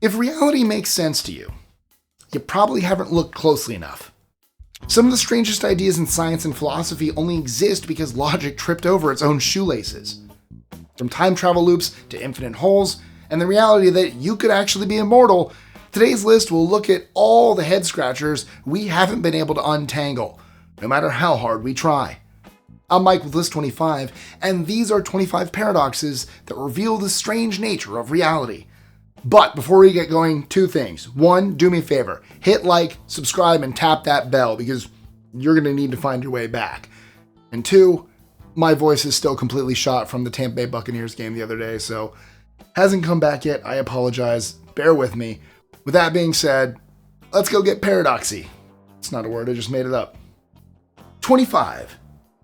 If reality makes sense to you, you probably haven't looked closely enough. Some of the strangest ideas in science and philosophy only exist because logic tripped over its own shoelaces. From time travel loops to infinite holes, and the reality that you could actually be immortal, today's list will look at all the head scratchers we haven't been able to untangle, no matter how hard we try. I'm Mike with List 25, and these are 25 paradoxes that reveal the strange nature of reality. But before we get going, two things. One, do me a favor. Hit like, subscribe, and tap that bell because you're going to need to find your way back. And two, my voice is still completely shot from the Tampa Bay Buccaneers game the other day, so hasn't come back yet. I apologize. Bear with me. With that being said, let's go get paradoxy. It's not a word, I just made it up. 25.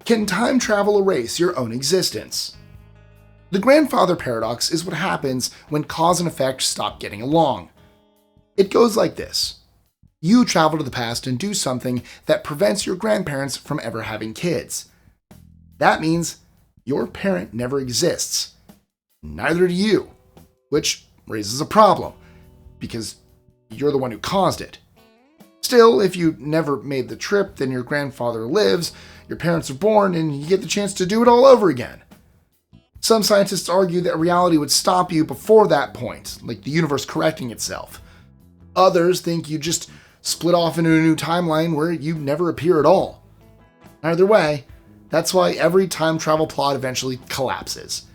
Can time travel erase your own existence? The grandfather paradox is what happens when cause and effect stop getting along. It goes like this. You travel to the past and do something that prevents your grandparents from ever having kids. That means your parent never exists. Neither do you, which raises a problem, because you're the one who caused it. Still, if you never made the trip, then your grandfather lives, your parents are born, and you get the chance to do it all over again. Some scientists argue that reality would stop you before that point, like the universe correcting itself. Others think you just split off into a new timeline where you never appear at all. Either way, that's why every time travel plot eventually collapses.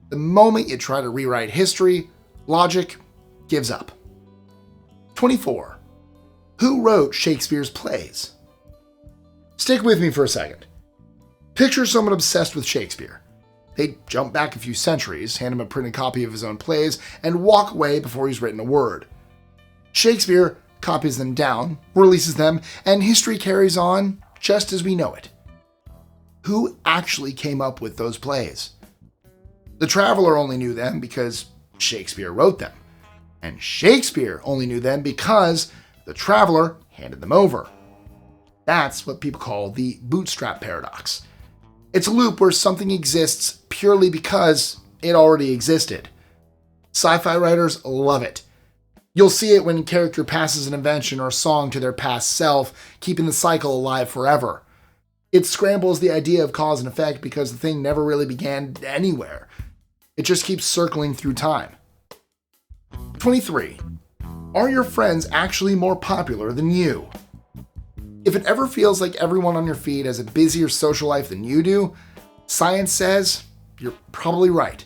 The moment you try to rewrite history, logic gives up. 24. Who wrote Shakespeare's plays? Stick with me for a second. Picture someone obsessed with Shakespeare. They jump back a few centuries, hand him a printed copy of his own plays, and walk away before he's written a word. Shakespeare copies them down, releases them, and history carries on just as we know it. Who actually came up with those plays? The traveler only knew them because Shakespeare wrote them, and Shakespeare only knew them because the traveler handed them over. That's what people call the Bootstrap paradox. It's a loop where something exists purely because it already existed. Sci-fi writers love it. You'll see it when a character passes an invention or song to their past self, keeping the cycle alive forever. It scrambles the idea of cause and effect because the thing never really began anywhere. It just keeps circling through time. 23. Are your friends actually more popular than you? If it ever feels like everyone on your feed has a busier social life than you do, science says you're probably right.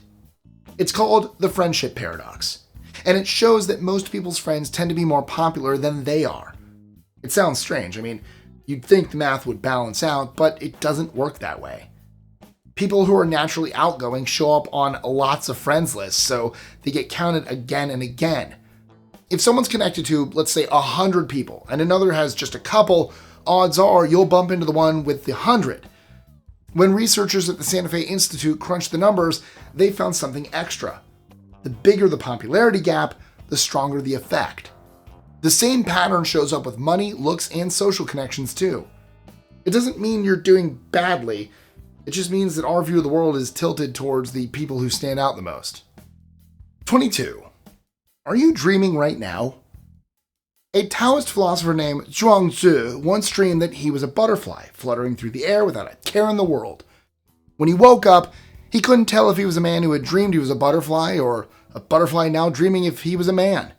It's called the friendship paradox, and it shows that most people's friends tend to be more popular than they are. It sounds strange. I mean, you'd think the math would balance out, but it doesn't work that way. People who are naturally outgoing show up on lots of friends lists, so they get counted again and again. If someone's connected to, let's say, 100 people, and another has just a couple, odds are you'll bump into the one with the 100. When researchers at the Santa Fe Institute crunched the numbers, they found something extra. The bigger the popularity gap, the stronger the effect. The same pattern shows up with money, looks, and social connections too. It doesn't mean you're doing badly, it just means that our view of the world is tilted towards the people who stand out the most. 22. Are you dreaming right now? A Taoist philosopher named Zhuangzi once dreamed that he was a butterfly fluttering through the air without a care in the world. When he woke up, he couldn't tell if he was a man who had dreamed he was a butterfly or a butterfly now dreaming if he was a man.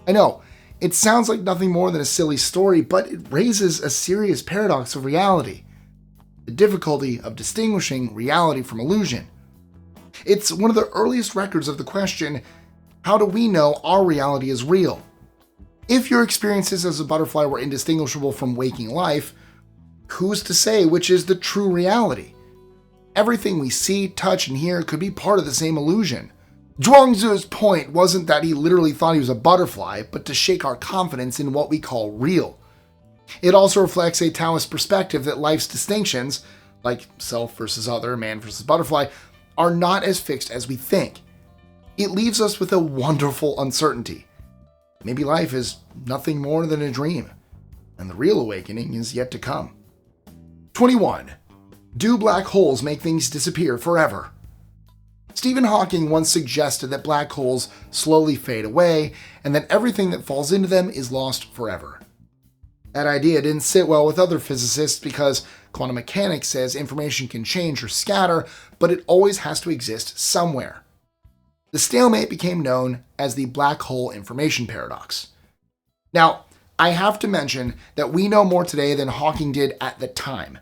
I know, it sounds like nothing more than a silly story, but it raises a serious paradox of reality. The difficulty of distinguishing reality from illusion. It's one of the earliest records of the question, how do we know our reality is real? If your experiences as a butterfly were indistinguishable from waking life, who's to say which is the true reality? Everything we see, touch, and hear could be part of the same illusion. Zhuangzi's point wasn't that he literally thought he was a butterfly, but to shake our confidence in what we call real. It also reflects a Taoist perspective that life's distinctions, like self versus other, man versus butterfly, are not as fixed as we think. It leaves us with a wonderful uncertainty. Maybe life is nothing more than a dream, and the real awakening is yet to come. 21. Do black holes make things disappear forever? Stephen Hawking once suggested that black holes slowly fade away and that everything that falls into them is lost forever. That idea didn't sit well with other physicists because quantum mechanics says information can change or scatter, but it always has to exist somewhere. The stalemate became known as the black hole information paradox. Now, I have to mention that we know more today than Hawking did at the time.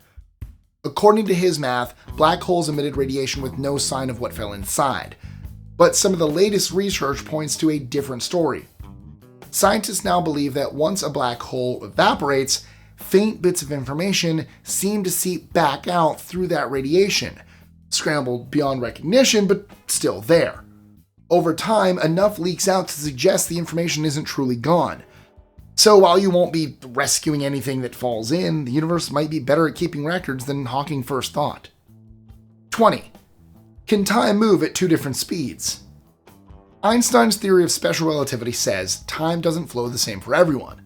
According to his math, black holes emitted radiation with no sign of what fell inside. But some of the latest research points to a different story. Scientists now believe that once a black hole evaporates, faint bits of information seem to seep back out through that radiation, scrambled beyond recognition, but still there. Over time, enough leaks out to suggest the information isn't truly gone. So while you won't be rescuing anything that falls in, the universe might be better at keeping records than Hawking first thought. 20. Can time move at two different speeds? Einstein's theory of special relativity says time doesn't flow the same for everyone.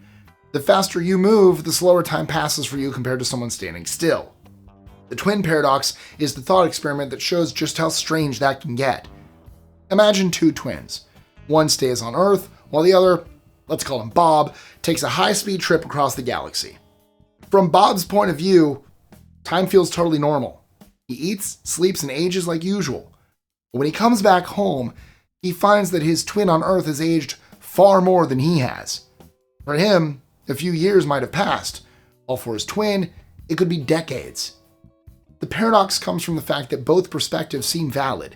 The faster you move, the slower time passes for you compared to someone standing still. The twin paradox is the thought experiment that shows just how strange that can get. Imagine two twins. One stays on Earth, while the other, let's call him Bob, takes a high-speed trip across the galaxy. From Bob's point of view, time feels totally normal. He eats, sleeps, and ages like usual. But when he comes back home, he finds that his twin on Earth has aged far more than he has. For him, a few years might have passed, while for his twin, it could be decades. The paradox comes from the fact that both perspectives seem valid.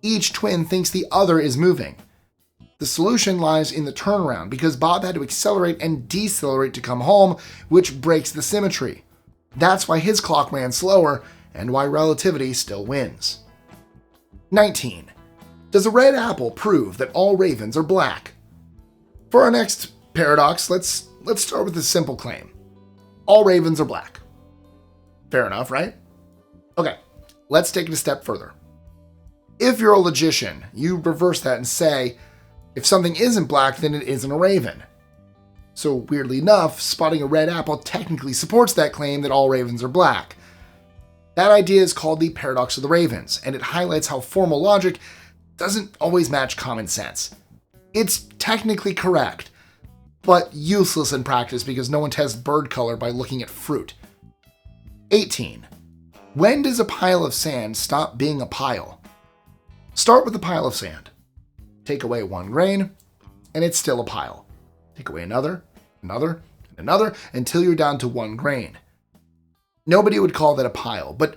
Each twin thinks the other is moving. The solution lies in the turnaround because Bob had to accelerate and decelerate to come home, which breaks the symmetry. That's why his clock ran slower and why relativity still wins. 19. Does a red apple prove that all ravens are black? For our next paradox, let's start with a simple claim. All ravens are black. Fair enough, right? Okay, let's take it a step further. If you're a logician, you reverse that and say, if something isn't black, then it isn't a raven. So weirdly enough, spotting a red apple technically supports that claim that all ravens are black. That idea is called the paradox of the ravens, and it highlights how formal logic doesn't always match common sense. It's technically correct, but useless in practice because no one tests bird color by looking at fruit. 18. When does a pile of sand stop being a pile? Start with a pile of sand. Take away one grain, and it's still a pile. Take away another, and another, until you're down to one grain. Nobody would call that a pile, but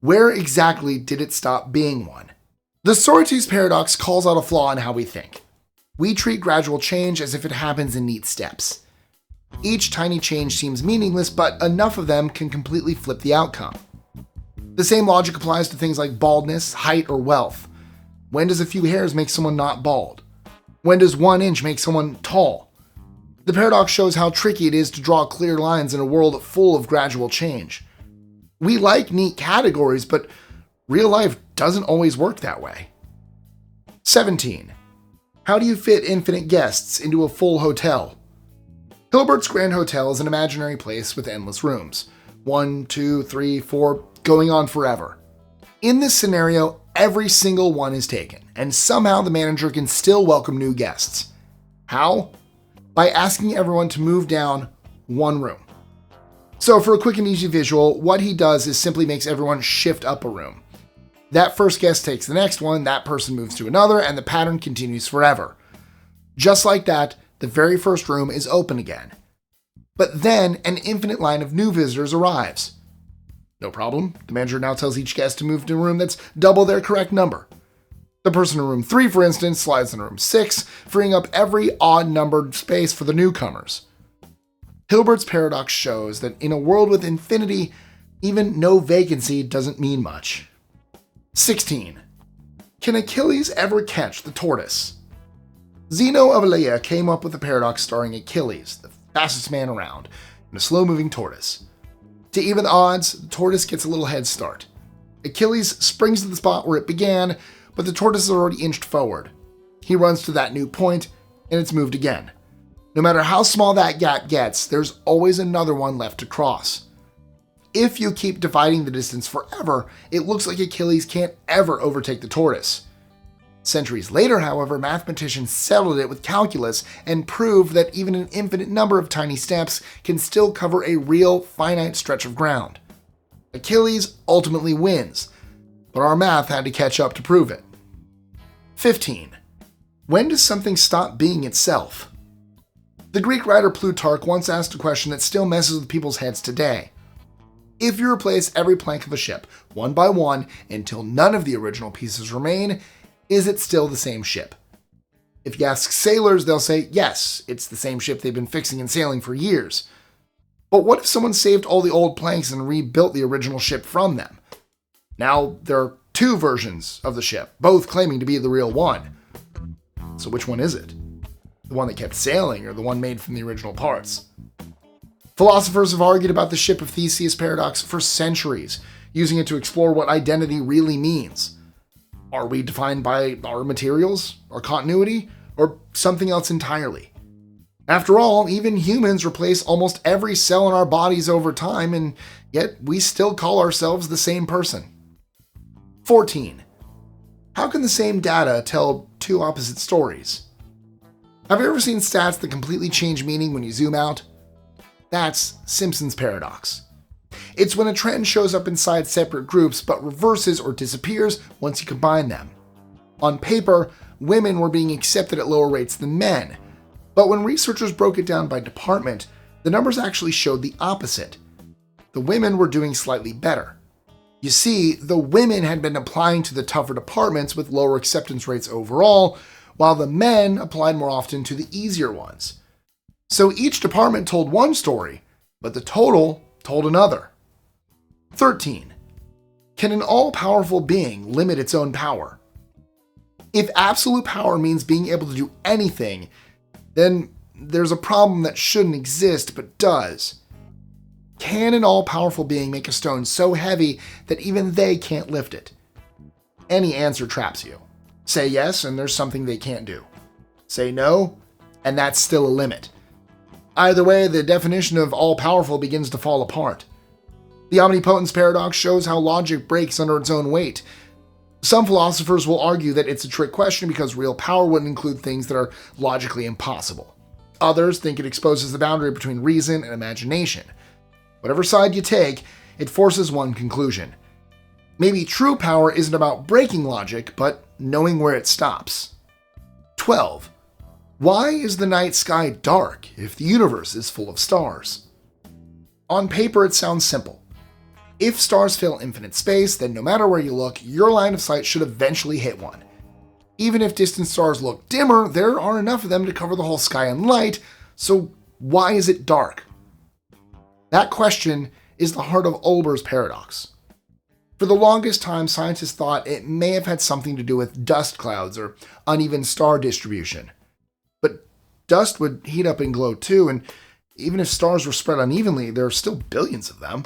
where exactly did it stop being one? The Sorites paradox calls out a flaw in how we think. We treat gradual change as if it happens in neat steps. Each tiny change seems meaningless, but enough of them can completely flip the outcome. The same logic applies to things like baldness, height, or wealth. When does a few hairs make someone not bald? When does 1 inch make someone tall? The paradox shows how tricky it is to draw clear lines in a world full of gradual change. We like neat categories, but real life doesn't always work that way. 17. How do you fit infinite guests into a full hotel? Hilbert's Grand Hotel is an imaginary place with endless rooms. 1, 2, 3, 4, going on forever. In this scenario, every single one is taken, and somehow the manager can still welcome new guests. How? By asking everyone to move down one room. So for a quick and easy visual, what he does is simply makes everyone shift up a room. That first guest takes the next one, that person moves to another, and the pattern continues forever. Just like that, the very first room is open again. But then an infinite line of new visitors arrives. No problem. The manager now tells each guest to move to a room that's double their correct number. The person in room 3, for instance, slides into room 6, freeing up every odd-numbered space for the newcomers. Hilbert's paradox shows that in a world with infinity, even no vacancy doesn't mean much. 16. Can Achilles ever catch the tortoise? Zeno of Elea came up with a paradox starring Achilles, the fastest man around, and a slow-moving tortoise. To even the odds, the tortoise gets a little head start. Achilles springs to the spot where it began, but the tortoise is already inched forward. He runs to that new point, and it's moved again. No matter how small that gap gets, there's always another one left to cross. If you keep dividing the distance forever, it looks like Achilles can't ever overtake the tortoise. Centuries later, however, mathematicians settled it with calculus and proved that even an infinite number of tiny steps can still cover a real, finite stretch of ground. Achilles ultimately wins, but our math had to catch up to prove it. 15. When does something stop being itself? The Greek writer Plutarch once asked a question that still messes with people's heads today. If you replace every plank of a ship, one by one, until none of the original pieces remain, is it still the same ship? If you ask sailors, they'll say, yes, it's the same ship they've been fixing and sailing for years. But what if someone saved all the old planks and rebuilt the original ship from them? Now there are two versions of the ship, both claiming to be the real one. So which one is it? The one that kept sailing or the one made from the original parts? Philosophers have argued about the ship of Theseus paradox for centuries, using it to explore what identity really means. Are we defined by our materials, our continuity, or something else entirely? After all, even humans replace almost every cell in our bodies over time, and yet we still call ourselves the same person. 14. How can the same data tell two opposite stories? Have you ever seen stats that completely change meaning when you zoom out? That's Simpson's paradox. It's when a trend shows up inside separate groups but reverses or disappears once you combine them. On paper, women were being accepted at lower rates than men, but when researchers broke it down by department, the numbers actually showed the opposite. The women were doing slightly better. You see, the women had been applying to the tougher departments with lower acceptance rates overall, while the men applied more often to the easier ones. So each department told one story, but the total told another. 13. Can an all-powerful being limit its own power? If absolute power means being able to do anything, then there's a problem that shouldn't exist but does. Can an all-powerful being make a stone so heavy that even they can't lift it? Any answer traps you. Say yes, and there's something they can't do. Say no, and that's still a limit. Either way, the definition of all-powerful begins to fall apart. The omnipotence paradox shows how logic breaks under its own weight. Some philosophers will argue that it's a trick question because real power would include things that are logically impossible. Others think it exposes the boundary between reason and imagination. Whatever side you take, it forces one conclusion. Maybe true power isn't about breaking logic, but knowing where it stops. 12. Why is the night sky dark if the universe is full of stars? On paper, it sounds simple. If stars fill infinite space, then no matter where you look, your line of sight should eventually hit one. Even if distant stars look dimmer, there are enough of them to cover the whole sky in light, so why is it dark? That question is the heart of Olbers' paradox. For the longest time, scientists thought it may have had something to do with dust clouds or uneven star distribution. But dust would heat up and glow too, and even if stars were spread unevenly, there are still billions of them.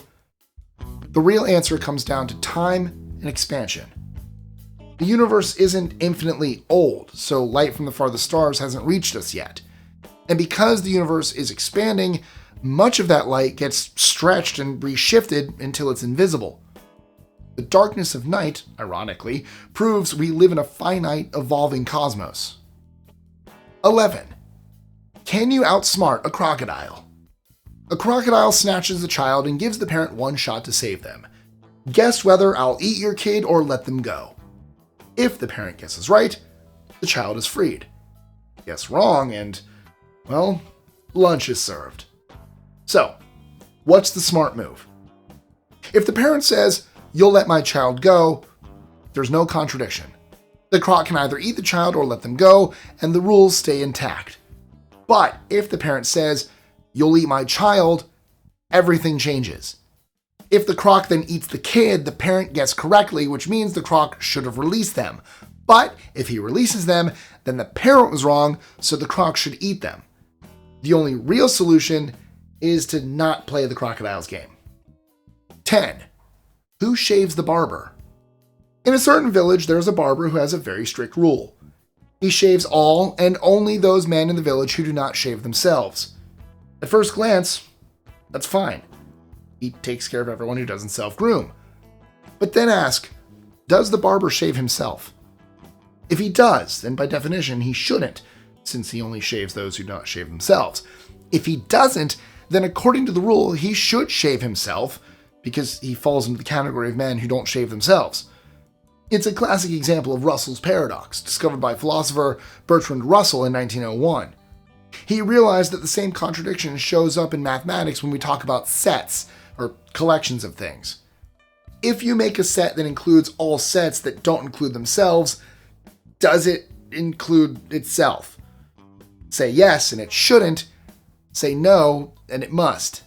The real answer comes down to time and expansion. The universe isn't infinitely old, so light from the farthest stars hasn't reached us yet. And because the universe is expanding, much of that light gets stretched and reshifted until it's invisible. The darkness of night, ironically, proves we live in a finite, evolving cosmos. 11. Can you outsmart a crocodile? A crocodile snatches a child and gives the parent one shot to save them. Guess whether I'll eat your kid or let them go. If the parent guesses right, the child is freed. Guess wrong and, well, lunch is served. So, what's the smart move? If the parent says, "You'll let my child go," there's no contradiction. The croc can either eat the child or let them go, and the rules stay intact. But if the parent says, "You'll eat my child," everything changes. If the croc then eats the kid, the parent guessed correctly, which means the croc should have released them. But if he releases them, then the parent was wrong, so the croc should eat them. The only real solution is to not play the crocodile's game. 10. Who shaves the barber? In a certain village, there's a barber who has a very strict rule. He shaves all and only those men in the village who do not shave themselves. At first glance, that's fine. He takes care of everyone who doesn't self-groom. But then ask, does the barber shave himself? If he does, then by definition he shouldn't, since he only shaves those who do not shave themselves. If he doesn't, then according to the rule, he should shave himself, because he falls into the category of men who don't shave themselves. It's a classic example of Russell's paradox, discovered by philosopher Bertrand Russell in 1901. He realized that the same contradiction shows up in mathematics when we talk about sets, or collections of things. If you make a set that includes all sets that don't include themselves, does it include itself? Say yes, and it shouldn't. Say no, and it must.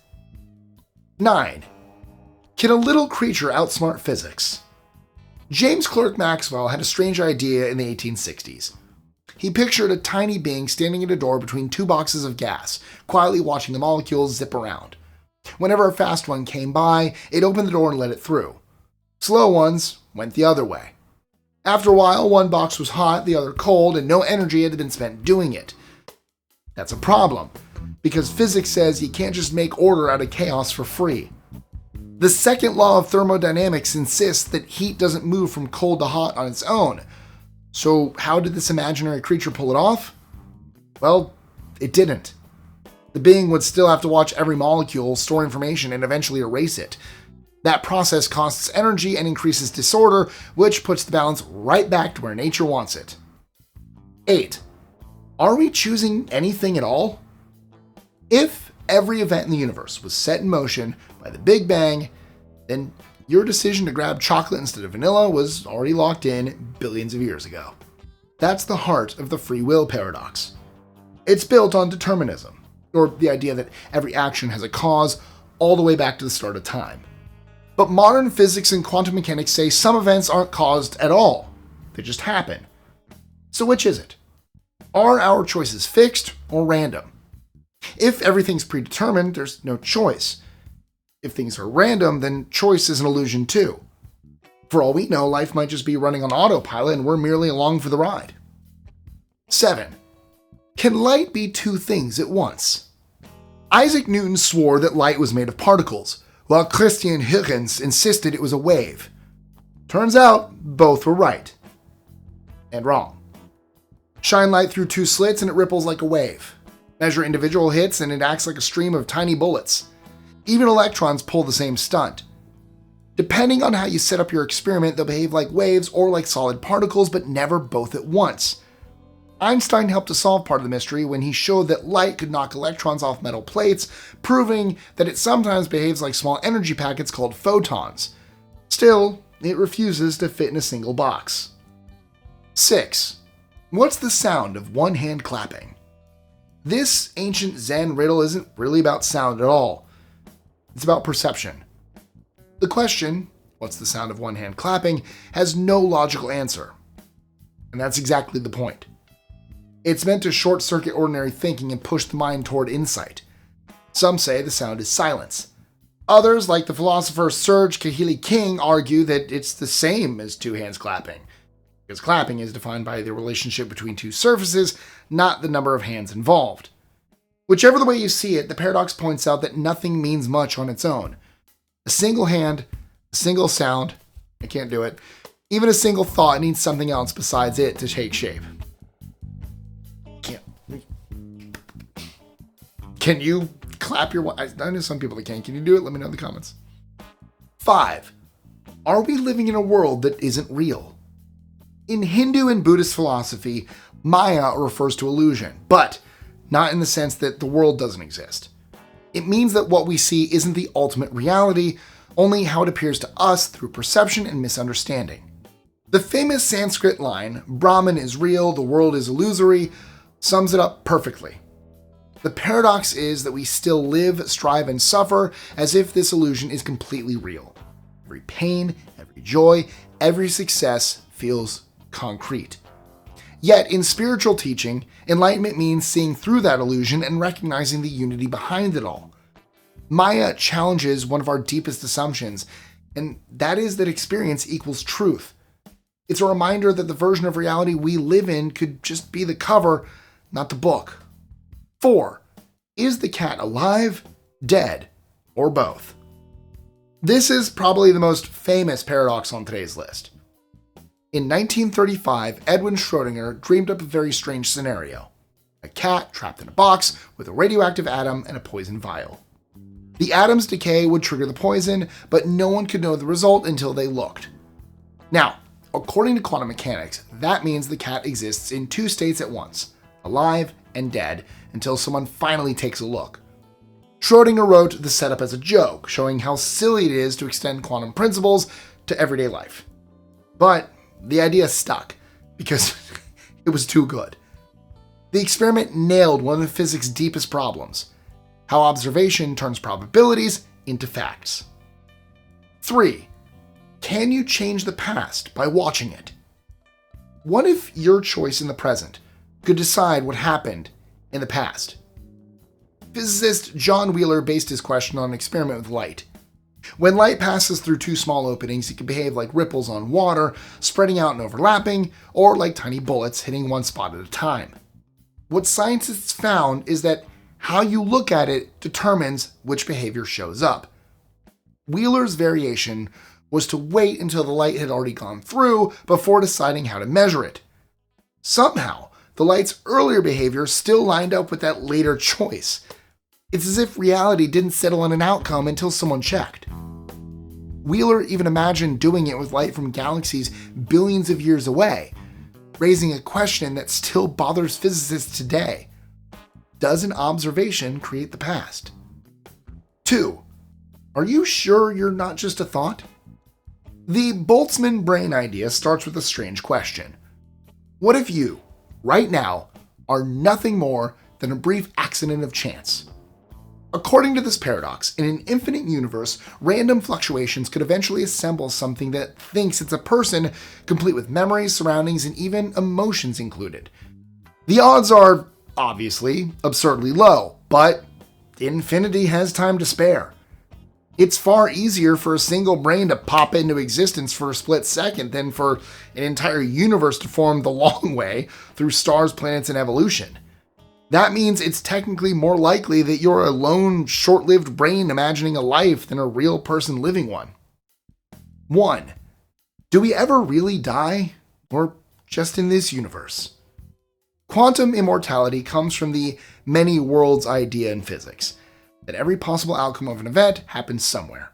9. Can a little creature outsmart physics? James Clerk Maxwell had a strange idea in the 1860s. He pictured a tiny being standing at a door between two boxes of gas, quietly watching the molecules zip around. Whenever a fast one came by, it opened the door and let it through. Slow ones went the other way. After a while, one box was hot, the other cold, and no energy had been spent doing it. That's a problem, because physics says you can't just make order out of chaos for free. The second law of thermodynamics insists that heat doesn't move from cold to hot on its own. So how did this imaginary creature pull it off? Well, it didn't. The being would still have to watch every molecule, store information, and eventually erase it. That process costs energy and increases disorder, which puts the balance right back to where nature wants it. 8. Are we choosing anything at all? If every event in the universe was set in motion by the Big Bang, then your decision to grab chocolate instead of vanilla was already locked in billions of years ago. That's the heart of the free will paradox. It's built on determinism, or the idea that every action has a cause all the way back to the start of time. But modern physics and quantum mechanics say some events aren't caused at all. They just happen. So which is it? Are our choices fixed or random? If everything's predetermined, there's no choice. If things are random, then choice is an illusion too. For all we know, life might just be running on autopilot and we're merely along for the ride. 7. Can light be two things at once? Isaac Newton swore that light was made of particles, while Christian Huygens insisted it was a wave. Turns out, both were right. And wrong. Shine light through two slits and it ripples like a wave. Measure individual hits and it acts like a stream of tiny bullets. Even electrons pull the same stunt. Depending on how you set up your experiment, they'll behave like waves or like solid particles, but never both at once. Einstein helped to solve part of the mystery when he showed that light could knock electrons off metal plates, proving that it sometimes behaves like small energy packets called photons. Still, it refuses to fit in a single box. 6. What's the sound of one hand clapping? This ancient Zen riddle isn't really about sound at all. It's about perception. The question, what's the sound of one hand clapping, has no logical answer. And that's exactly the point. It's meant to short-circuit ordinary thinking and push the mind toward insight. Some say the sound is silence. Others, like the philosopher Serge Kahili King, argue that it's the same as two hands clapping, because clapping is defined by the relationship between two surfaces, not the number of hands involved. Whichever the way you see it, the paradox points out that nothing means much on its own. A single hand, a single sound, I can't do it. Even a single thought needs something else besides it to take shape. Can you clap your... I know some people that can. Can you do it? Let me know in the comments. 5. Are we living in a world that isn't real? In Hindu and Buddhist philosophy, Maya refers to illusion, but not in the sense that the world doesn't exist. It means that what we see isn't the ultimate reality, only how it appears to us through perception and misunderstanding. The famous Sanskrit line, Brahman is real, the world is illusory, sums it up perfectly. The paradox is that we still live, strive, and suffer as if this illusion is completely real. Every pain, every joy, every success feels concrete. Yet, in spiritual teaching, enlightenment means seeing through that illusion and recognizing the unity behind it all. Maya challenges one of our deepest assumptions, and that is that experience equals truth. It's a reminder that the version of reality we live in could just be the cover, not the book. 4. Is the cat alive, dead, or both? This is probably the most famous paradox on today's list. In 1935, Edwin Schrödinger dreamed up a very strange scenario. A cat trapped in a box with a radioactive atom and a poison vial. The atom's decay would trigger the poison, but no one could know the result until they looked. Now, according to quantum mechanics, that means the cat exists in two states at once, alive and dead, until someone finally takes a look. Schrödinger wrote the setup as a joke, showing how silly it is to extend quantum principles to everyday life. But the idea stuck, because it was too good. The experiment nailed one of physics' deepest problems: how observation turns probabilities into facts. 3. Can you change the past by watching it? What if your choice in the present could decide what happened in the past? Physicist John Wheeler based his question on an experiment with light. When light passes through two small openings, it can behave like ripples on water, spreading out and overlapping, or like tiny bullets hitting one spot at a time. What scientists found is that how you look at it determines which behavior shows up. Wheeler's variation was to wait until the light had already gone through before deciding how to measure it. Somehow, the light's earlier behavior still lined up with that later choice. It's as if reality didn't settle on an outcome until someone checked. Wheeler even imagined doing it with light from galaxies billions of years away, raising a question that still bothers physicists today. Does an observation create the past? 2. Are you sure you're not just a thought? The Boltzmann brain idea starts with a strange question. What if you, right now, are nothing more than a brief accident of chance? According to this paradox, in an infinite universe, random fluctuations could eventually assemble something that thinks it's a person, complete with memories, surroundings, and even emotions included. The odds are, obviously, absurdly low, but infinity has time to spare. It's far easier for a single brain to pop into existence for a split second than for an entire universe to form the long way through stars, planets, and evolution. That means it's technically more likely that you're a lone, short-lived brain imagining a life than a real person living one. 1. Do we ever really die, or just in this universe? Quantum immortality comes from the many worlds idea in physics, that every possible outcome of an event happens somewhere.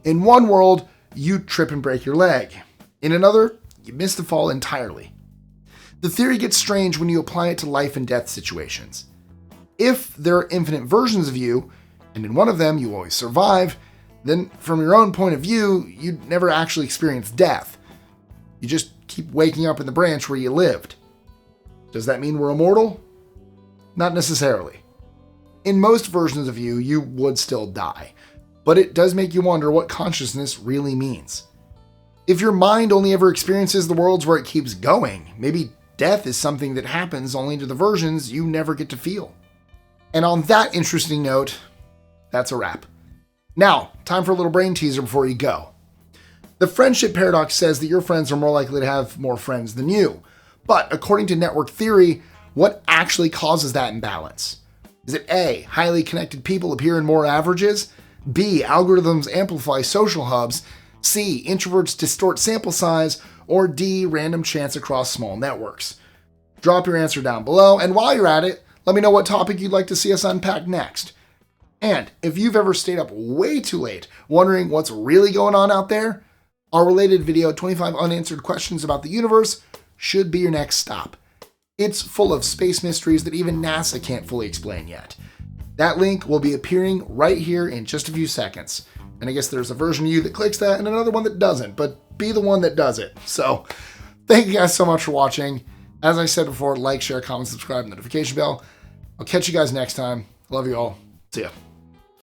In one world, you trip and break your leg. In another, you miss the fall entirely. The theory gets strange when you apply it to life and death situations. If there are infinite versions of you, and in one of them you always survive, then from your own point of view, you'd never actually experience death. You just keep waking up in the branch where you lived. Does that mean we're immortal? Not necessarily. In most versions of you, you would still die, but it does make you wonder what consciousness really means. If your mind only ever experiences the worlds where it keeps going, maybe death is something that happens only to the versions you never get to feel. And on that interesting note, that's a wrap. Now, time for a little brain teaser before you go. The friendship paradox says that your friends are more likely to have more friends than you. But according to network theory, what actually causes that imbalance? Is it A, highly connected people appear in more averages? B, algorithms amplify social hubs? C, introverts distort sample size? Or D, random chance across small networks? Drop your answer down below, and while you're at it, let me know what topic you'd like to see us unpack next. And if you've ever stayed up way too late wondering what's really going on out there, our related video, 25 Unanswered Questions About the Universe, should be your next stop. It's full of space mysteries that even NASA can't fully explain yet. That link will be appearing right here in just a few seconds. And I guess there's a version of you that clicks that and another one that doesn't, but be the one that does it. So thank you guys so much for watching. As I said before, like, share, comment, subscribe, notification bell. I'll catch you guys next time. Love you all. See ya.